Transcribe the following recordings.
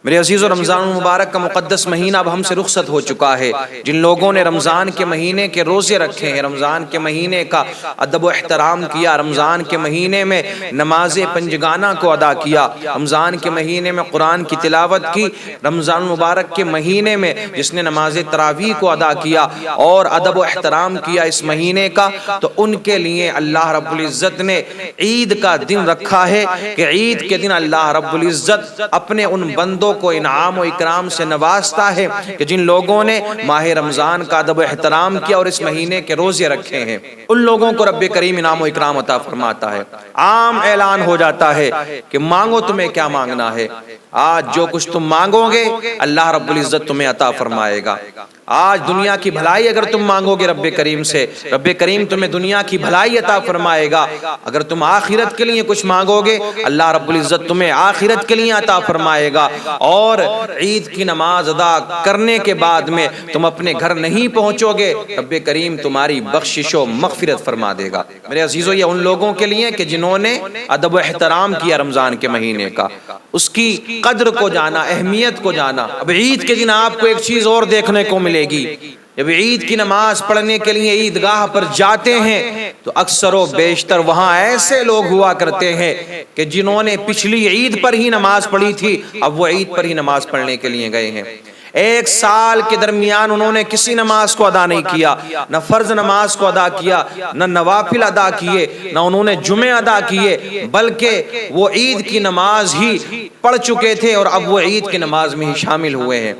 میرے عزیزو، رمضان المبارک کا مقدس مہینہ اب ہم سے رخصت ہو چکا ہے۔ جن لوگوں نے رمضان کے مہینے کے روزے رکھے ہیں، رمضان کے مہینے کا ادب و احترام کیا، رمضان کے مہینے میں نماز پنجگانہ کو ادا کیا، رمضان کے مہینے میں قرآن کی تلاوت کی، رمضان المبارک کے مہینے میں جس نے نماز تراویح کو ادا کیا اور ادب و احترام کیا اس مہینے کا، تو ان کے لیے اللہ رب العزت نے عید کا دن رکھا ہے کہ عید کے دن اللہ رب العزت اپنے ان بندوں کو انعام و اکرام سے نوازتا ہے کہ جن لوگوں نے ماہ رمضان کا ادب و احترام کیا اور اس مہینے کے روزے رکھے ہیں، ان لوگوں کو رب کریم انعام و اکرام عطا فرماتا ہے۔ عام اعلان ہو جاتا ہے کہ مانگو تمہیں کیا مانگنا ہے، آج جو کچھ تم مانگو گے اللہ رب العزت تمہیں عطا فرمائے گا۔ آج دنیا کی بھلائی اگر تم مانگو گے رب کریم سے، رب کریم تمہیں دنیا کی بھلائی عطا فرمائے گا۔ اگر تم آخرت کے لیے کچھ مانگو گے اللہ رب العزت تمہیں آخرت کے لیے عطا فرمائے گا۔ اور عید کی نماز ادا کرنے کے بعد میں تم اپنے گھر نہیں پہنچو گے، رب کریم تمہاری بخشش و مغفرت فرما دے گا۔ میرے عزیزو، یہ ان لوگوں کے لیے کہ جنہوں نے ادب و احترام کیا رمضان کے مہینے کا، اس کی قدر کو جانا، اہمیت کو جانا۔ اب عید کے دن آپ کو ایک چیز اور دیکھنے کو ملے گی، جب عید کی نماز پڑھنے کے لیے عیدگاہ پر جاتے ہیں تو اکثر و بیشتر وہاں ایسے لوگ ہوا کرتے ہیں کہ جنہوں نے پچھلی عید پر ہی نماز پڑھی تھی اب وہ عید پر ہی نماز پڑھنے کے لیے گئے ہیں۔ ایک سال کے درمیان انہوں نے کسی نماز کو ادا نہیں کیا، نہ فرض نماز کو ادا کیا، نہ نوافل ادا کیے، نہ انہوں نے جمعے ادا کیے، بلکہ وہ عید کی نماز ہی پڑھ چکے تھے اور اب وہ عید کی نماز میں ہی شامل ہوئے ہیں۔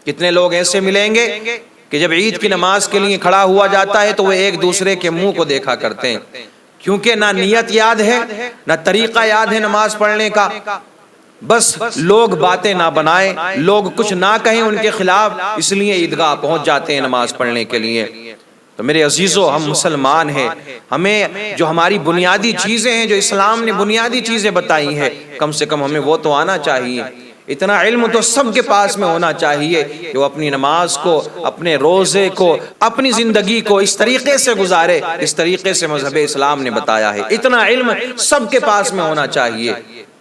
کتنے لوگ ایسے ملیں گے کہ جب عید کی نماز کے لیے کھڑا ہوا جاتا ہے تو وہ ایک دوسرے کے منہ کو دیکھا کرتے ہیں، کیونکہ نہ نیت یاد ہے نہ طریقہ یاد ہے نماز پڑھنے کا، بس لوگ باتیں نہ بنائیں، لوگ کچھ نہ کہیں ان کے خلاف، اس لیے عیدگاہ پہنچ جاتے ہیں نماز پڑھنے کے لیے۔ تو میرے عزیزو، ہم مسلمان ہیں، ہمیں جو ہماری بنیادی چیزیں ہیں، جو اسلام نے بنیادی چیزیں بتائی ہیں، کم سے کم ہمیں وہ تو آنا چاہیے۔ اتنا علم تو سب کے پاس میں ہونا چاہیے کہ وہ اپنی نماز کو، اپنے روزے کو، اپنی زندگی کو اس طریقے سے گزارے اس طریقے سے مذہب اسلام نے بتایا ہے۔ اتنا علم سب کے پاس میں ہونا چاہیے۔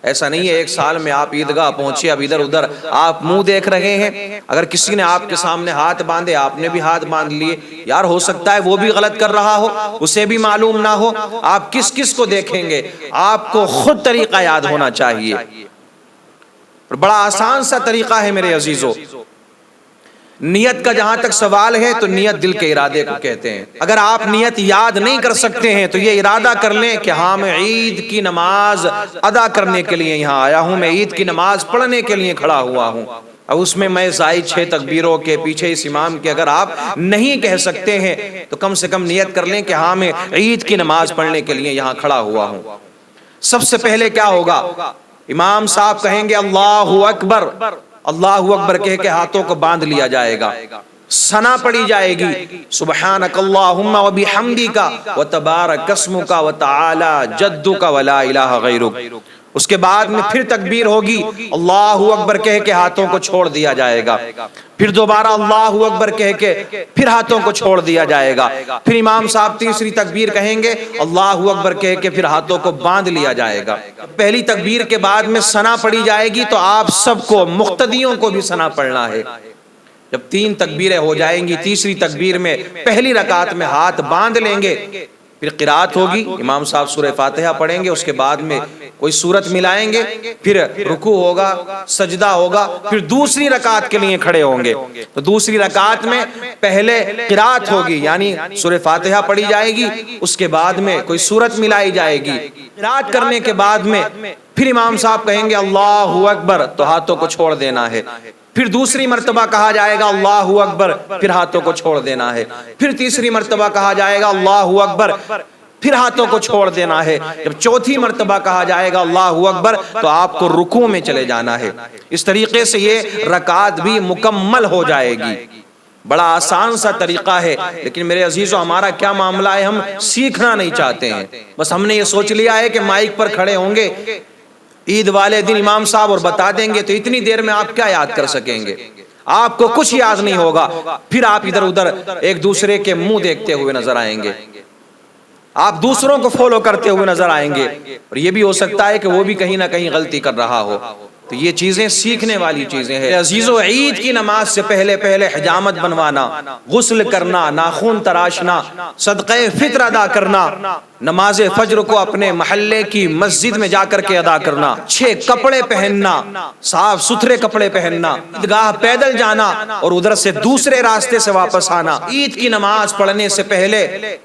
ایسا نہیں ہے ایک سال میں آپ عیدگاہ پہنچے، اب ادھر ادھر آپ منہ دیکھ رہے ہیں، اگر کسی نے آپ کے سامنے ہاتھ باندھے آپ نے بھی ہاتھ باندھ لیے، یار ہو سکتا ہے وہ بھی غلط کر رہا ہو، اسے بھی معلوم نہ ہو، آپ کس کس کو دیکھیں گے؟ آپ کو خود طریقہ یاد ہونا چاہیے، اور بڑا آسان سا طریقہ ہے میرے عزیزو۔ نیت کا جہاں تک سوال ہے تو نیت دل کے ارادے کو کہتے ہیں۔ اگر آپ نیت یاد نہیں کر سکتے ہیں تو یہ ارادہ کر لیں کہ ہاں میں عید کی نماز ادا کرنے کے لیے یہاں آیا ہوں، میں عید کی نماز پڑھنے کے لیے کھڑا ہوا ہوں۔ اب اس میں زائد 6 تکبیروں کے پیچھے اس امام کے اگر آپ نہیں کہہ سکتے ہیں تو کم سے کم نیت کر لیں کہ ہاں میں عید کی نماز پڑھنے کے لیے یہاں کھڑا ہوا ہوں۔ سب سے پہلے کیا ہوگا؟ امام صاحب کہیں گے اللہ اکبر، اللہ اکبر کہہ کے ہاتھوں کو باندھ لیا جائے گا، ثنا پڑھی جائے گی، سبحانک اللہم و بحمدک و تبارک اسمک و تعالی جدک و لا الہ غیرک۔ اس کے بعد میں پھر تکبیر ہوگی، اللہ اکبر کہہ کے ہاتھوں کو چھوڑ دیا جائے گا، پھر دوبارہ اللہ اکبر کہہ کے پھر ہاتھوں کو چھوڑ دیا جائے گا، پھر امام صاحب تیسری تکبیر کہیں گے، اللہ اکبر کہہ کے پھر ہاتھوں کو باندھ لیا جائے گا۔ پہلی تکبیر کے بعد میں ثنا پڑھی جائے گی تو آپ سب کو، مقتدیوں کو بھی ثنا پڑھنا ہے۔ جب 3 تکبیریں ہو جائیں گی، تیسری تکبیر میں پہلی رکعت میں ہاتھ باندھ لیں گے، پھر قرات ہوگی، امام صاحب سورہ فاتحہ پڑھیں گے، اس کے بعد میں کوئی سورت ملائیں گے، پھر رکوع ہوگا، سجدہ ہوگا، پھر دوسری رکعت کے لیے کھڑے ہوں گے۔ تو دوسری رکعت میں پہلے قرات ہوگی یعنی سورہ فاتحہ پڑھی جائے گی، اس کے بعد میں کوئی سورت ملائی جائے گی، قرات کرنے کے بعد میں پھر امام صاحب کہیں گے اللہ اکبر تو ہاتھوں کو چھوڑ دینا ہے، پھر دوسری مرتبہ کہا جائے گا اللہ اکبر، پھر ہاتھوں کو چھوڑ دینا ہے، پھر تیسری مرتبہ کہا جائے گا اللہ اکبر، پھر ہاتھوں کو چھوڑ دینا ہے۔ جب چوتھی مرتبہ کہا جائے گا اللہ اکبر تو آپ کو رکوع میں چلے جانا ہے۔ اس طریقے سے یہ رکعت بھی مکمل ہو جائے گی۔ بڑا آسان سا طریقہ ہے، لیکن میرے عزیزو ہمارا کیا معاملہ ہے، ہم سیکھنا نہیں چاہتے ہیں، بس ہم نے یہ سوچ لیا ہے کہ مائک پر کھڑے ہوں گے عید والے دن امام صاحب اور بتا دیں گے تو اتنی دیر میں آپ کیا یاد کر سکیں گے؟ آپ کو کچھ یاد نہیں ہوگا، پھر آپ ادھر ادھر ایک دوسرے کے منہ دیکھتے ہوئے نظر آئیں گے، آپ دوسروں کو فالو کرتے ہوئے نظر آئیں گے، اور یہ بھی ہو سکتا ہے کہ وہ بھی کہیں نہ کہیں غلطی کر رہا ہو۔ تو یہ چیزیں سیکھنے والی چیزیں ہیں عزیزو. عید کی نماز سے پہلے حجامت بنوانا، غسل کرنا، ناخن تراشنا، صدقہ فطر ادا کرنا، نماز فجر کو اپنے محلے کی مسجد میں جا کر کے ادا کرنا، اچھے کپڑے پہننا، صاف ستھرے کپڑے پہننا، عیدگاہ پیدل جانا اور ادھر سے دوسرے راستے سے واپس آنا. عید کی نماز پڑھنے سے پہلے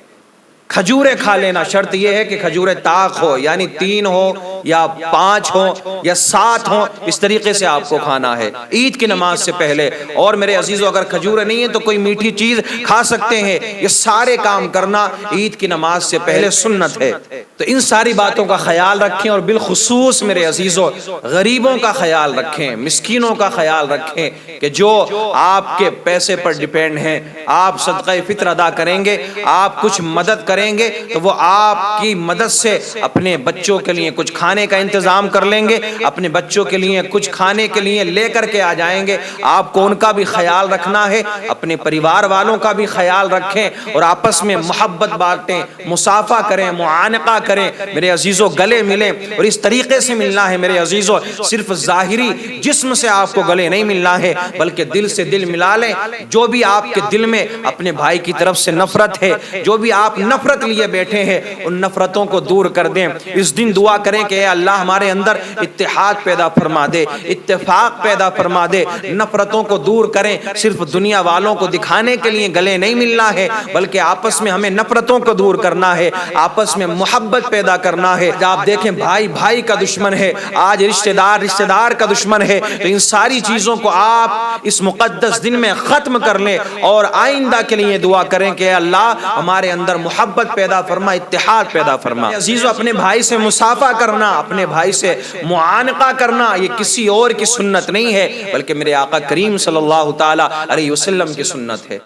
کھجوریں کھا لینا. شرط یہ ہے کہ کھجوریں طاق ہو، یعنی 3 ہو یا 5 ہو یا 7 ہو، اس طریقے سے آپ کو کھانا ہے عید کی نماز سے پہلے. اور میرے عزیزو اگر کھجوریں نہیں ہیں تو کوئی میٹھی چیز کھا سکتے ہیں. یہ سارے کام کرنا عید کی نماز سے پہلے سنت ہے. تو ان ساری باتوں کا خیال رکھیں اور بالخصوص میرے عزیزو غریبوں کا خیال رکھیں، مسکینوں کا خیال رکھیں کہ جو آپ کے پیسے پر ڈیپینڈ ہیں. آپ صدقہ فطر ادا کریں گے، آپ کچھ مدد کریں گے تو وہ آپ کی مدد سے اپنے بچوں کے لیے کچھ کھانے کا انتظام کر لیں گے، اپنے بچوں کے لیے کچھ کھانے کے لیے لے کر کے آ جائیں گے. آپ کو ان کا بھی خیال رکھنا ہے، اپنے پریوار والوں کا بھی خیال رکھیں اور آپس میں محبت بانٹیں، مصافحہ کریں، معانقہ کریں. میرے عزیزو گلے ملیں اور اس طریقے سے ملنا ہے میرے عزیزو. صرف ظاہری جسم سے آپ کو گلے نہیں ملنا ہے بلکہ دل سے دل ملا لیں. جو بھی آپ کے دل میں اپنے بھائی کی طرف سے نفرت ہے، جو بھی آپ نفرت لیے بیٹھے ہیں، ان نفرتوں کو دور کر دیں. اس دن دعا کریں کہ اے اللہ ہمارے اندر اتحاد پیدا فرما دے، اتفاق پیدا فرما دے، نفرتوں کو دور کریں. صرف دنیا والوں کو دکھانے کے لیے گلے نہیں ملنا ہے بلکہ آپس میں ہمیں نفرتوں کو دور کرنا ہے، آپس میں محبت پیدا کرنا ہے. آپ دیکھیں بھائی بھائی کا دشمن ہے، آج رشتہ دار کا دشمن ہے. تو ان ساری چیزوں کو آپ اس مقدس دن میں ختم کر لیں اور آئندہ کے لیے دعا کریں کہ اے اللہ ہمارے اندر محبت پیدا فرما، اتحاد پیدا فرما. عزیزو اپنے بھائی سے مصافحہ کرنا، اپنے بھائی سے معانقہ کرنا یہ کسی اور کی سنت نہیں ہے بلکہ میرے آقا کریم صلی اللہ تعالی علیہ وسلم کی سنت ہے.